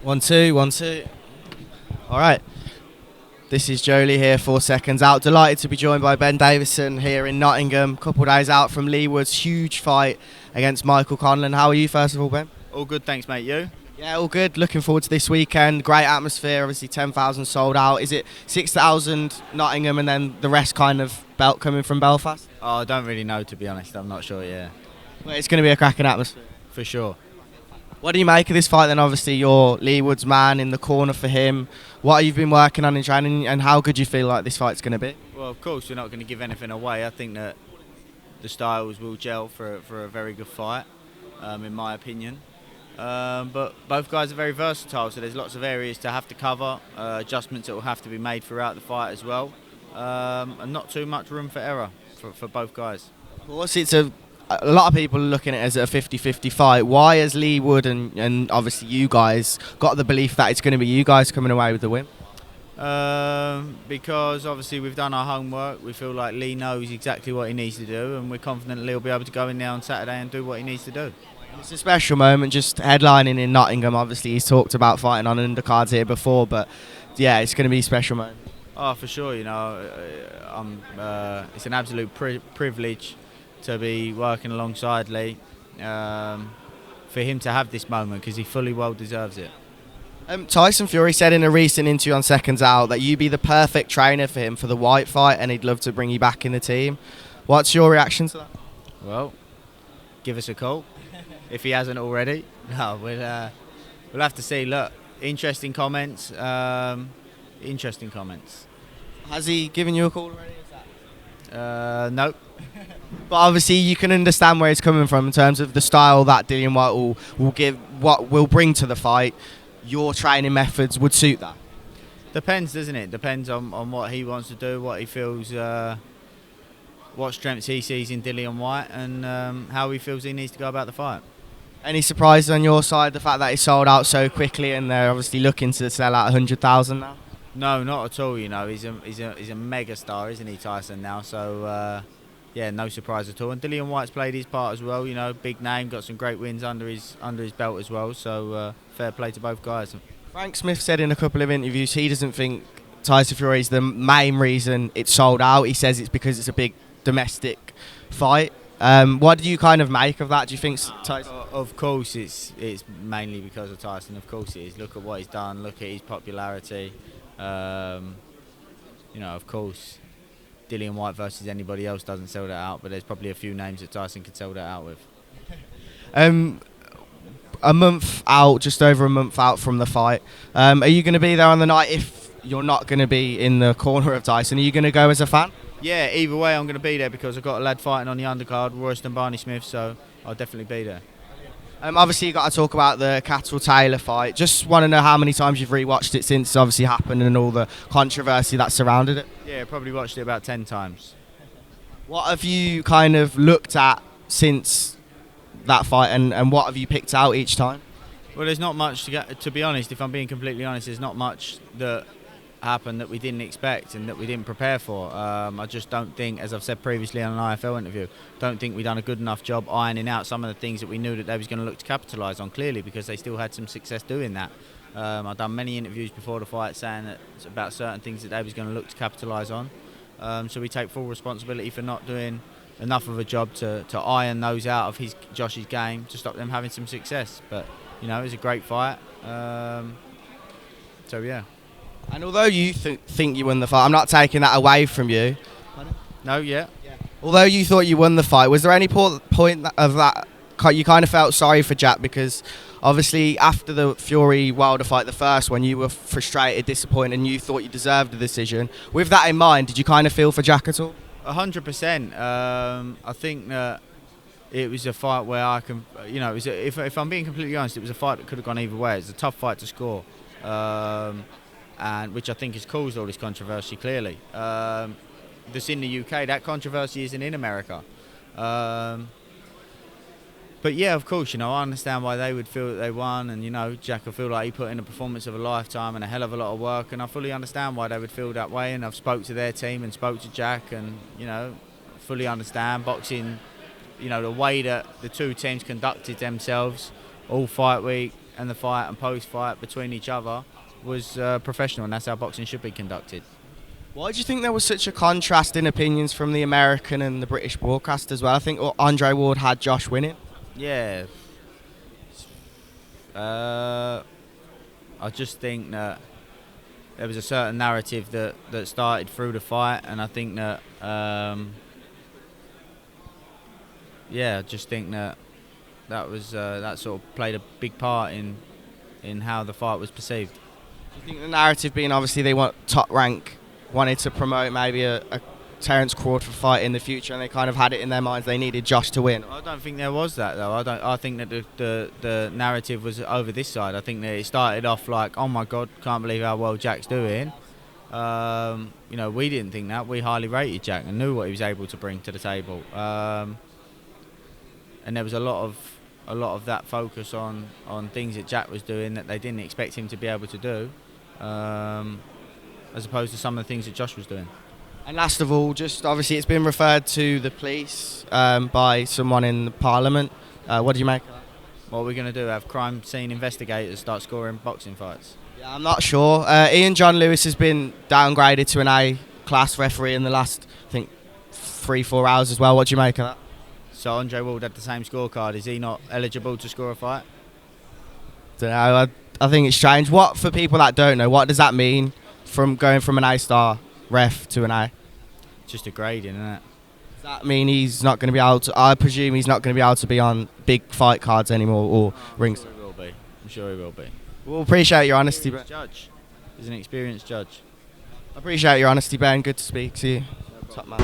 One, two, 1, 2. All right. This is Joe Leigh here for Seconds Out. Delighted to be joined by Ben Davison here in Nottingham. Couple of days out from Leigh Wood's huge fight against Michael Conlan. How are you, first of all, Ben? All good, thanks, mate. You? Yeah, all good. Looking forward to this weekend. Great atmosphere. Obviously, 10,000 sold out. Is it 6,000 Nottingham and then the rest kind of belt coming from Belfast? Oh, I don't really know, to be honest. I'm not sure, yeah. Well, it's going to be a cracking atmosphere. For sure. What do you make of this fight then? Obviously, you're Leigh Wood's man in the corner for him. What have you been working on in training and how good do you feel like this fight's going to be? Well, of course, we're not going to give anything away. I think that the styles will gel for a very good fight, in my opinion. But both guys are very versatile, so there's lots of areas to have to cover, adjustments that will have to be made throughout the fight as well, and not too much room for error for both guys. Of course, it's a lot of people are looking at it as a 50-50 fight. Why has Leigh Wood and obviously you guys got the belief that it's going to be you guys coming away with the win? Because obviously we've done our homework. We feel like Leigh knows exactly what he needs to do, and we're confident Leigh will be able to go in there on Saturday and do what he needs to do. It's a special moment, just headlining in Nottingham. Obviously, he's talked about fighting on undercards here before, but yeah, it's going to be a special moment. Oh, for sure. You know, it's an absolute privilege to be working alongside Leigh, for him to have this moment, because he fully well deserves it. Tyson Fury said in a recent interview on Seconds Out that you'd be the perfect trainer for him for the Whyte fight, and he'd love to bring you back in the team. What's your reaction to that? Well, give us a call if he hasn't already. No, we'll have to see. Look, interesting comments. Interesting comments. Has he given you a call already? Nope. But obviously you can understand where it's coming from in terms of the style that Dillian Whyte will give, what will bring to the fight. Your training methods would suit that. Depends, doesn't it? Depends on what he wants to do, what he feels, what strengths he sees in Dillian Whyte, and how he feels he needs to go about the fight. Any surprises on your side, the fact that it sold out so quickly and they're obviously looking to sell out 100,000 now? No, not at all. You know, he's a mega star, isn't he, Tyson? Now, so yeah, no surprise at all. And Dillian Whyte's played his part as well. You know, big name, got some great wins under his belt as well. So fair play to both guys. Frank Smith said in a couple of interviews he doesn't think Tyson Fury is the main reason it's sold out. He says it's because it's a big domestic fight. What do you kind of make of that? Do you think Tyson? Of course, it's mainly because of Tyson. Of course it is. Look at what he's done. Look at his popularity. You know, of course, Dillian Whyte versus anybody else doesn't sell that out, but there's probably a few names that Tyson could sell that out with. A month out, just over a month out from the fight, are you going to be there on the night if you're not going to be in the corner of Tyson? Are you going to go as a fan? Yeah, either way I'm going to be there because I've got a lad fighting on the undercard, Royston Barney Smith, so I'll definitely be there. Obviously, you've got to talk about the Cattle-Taylor fight. Just want to know how many times you've rewatched it since it's obviously happened and all the controversy that surrounded it. Yeah, probably watched it about 10 times. What have you kind of looked at since that fight and what have you picked out each time? Well, there's not much, to be honest, if I'm being completely honest, there's not much that happened that we didn't expect and that we didn't prepare for. I just don't think, as I've said previously on an IFL interview, don't think we've done a good enough job ironing out some of the things that we knew that they was going to look to capitalise on, clearly, because they still had some success doing that. I've done many interviews before the fight saying that it's about certain things that they was going to look to capitalise on. So we take full responsibility for not doing enough of a job to iron those out of Josh's game to stop them having some success. But, you know, it was a great fight. So, yeah. And although you think you won the fight, I'm not taking that away from you. No, yeah. Although you thought you won the fight, was there any point of that you kind of felt sorry for Jack? Because obviously after the Fury-Wilder fight, the first one, you were frustrated, disappointed, and you thought you deserved the decision. With that in mind, did you kind of feel for Jack at all? 100%. I think that it was a fight where I can, you know, if I'm being completely honest, it was a fight that could have gone either way. It's a tough fight to score. And which I think has caused all this controversy, clearly. That's in the UK, that controversy isn't in America. But yeah, of course, you know, I understand why they would feel that they won, and, you know, Jack will feel like he put in a performance of a lifetime and a hell of a lot of work, and I fully understand why they would feel that way, and I've spoke to their team and spoke to Jack, and, you know, fully understand boxing, you know, the way that the two teams conducted themselves all fight week, and the fight and post-fight between each other was professional, and that's how boxing should be conducted. Why do you think there was such a contrast in opinions from the American and the British broadcast as well? I think Andre Ward had Josh winning. Yeah. I just think that there was a certain narrative that started through the fight, and I think that I just think that was that sort of played a big part in how the fight was perceived. Do you think the narrative being obviously they want top rank, wanted to promote maybe a Terence Crawford fight in the future, and they kind of had it in their minds they needed Josh to win? I don't think there was that though. I think that the narrative was over this side. I think that it started off like, oh my God, can't believe how well Jack's doing. We didn't think that. We highly rated Jack and knew what he was able to bring to the table. And there was a lot of that focus on things that Jack was doing that they didn't expect him to be able to do, as opposed to some of the things that Josh was doing. And last of all, just obviously it's been referred to the police by someone in the Parliament. What do you make of that? What are we going to do? Have crime scene investigators start scoring boxing fights? Yeah, I'm not sure. Ian John Lewis has been downgraded to an A-class referee in the last, I think, 3-4 hours as well. What do you make of that? So Andre Ward had the same scorecard. Is he not eligible to score a fight? Don't know. I think it's strange. What, for people that don't know, what does that mean from going from an A-star ref to an A? Just a grading, isn't it? Does that mean he's not going to be able to? I presume he's not going to be able to be on big fight cards anymore or rings. He will be. I'm sure he will be. We'll appreciate your honesty, Ben. Judge. He's an experienced judge. I appreciate your honesty, Ben. Good to speak to you. No Top man.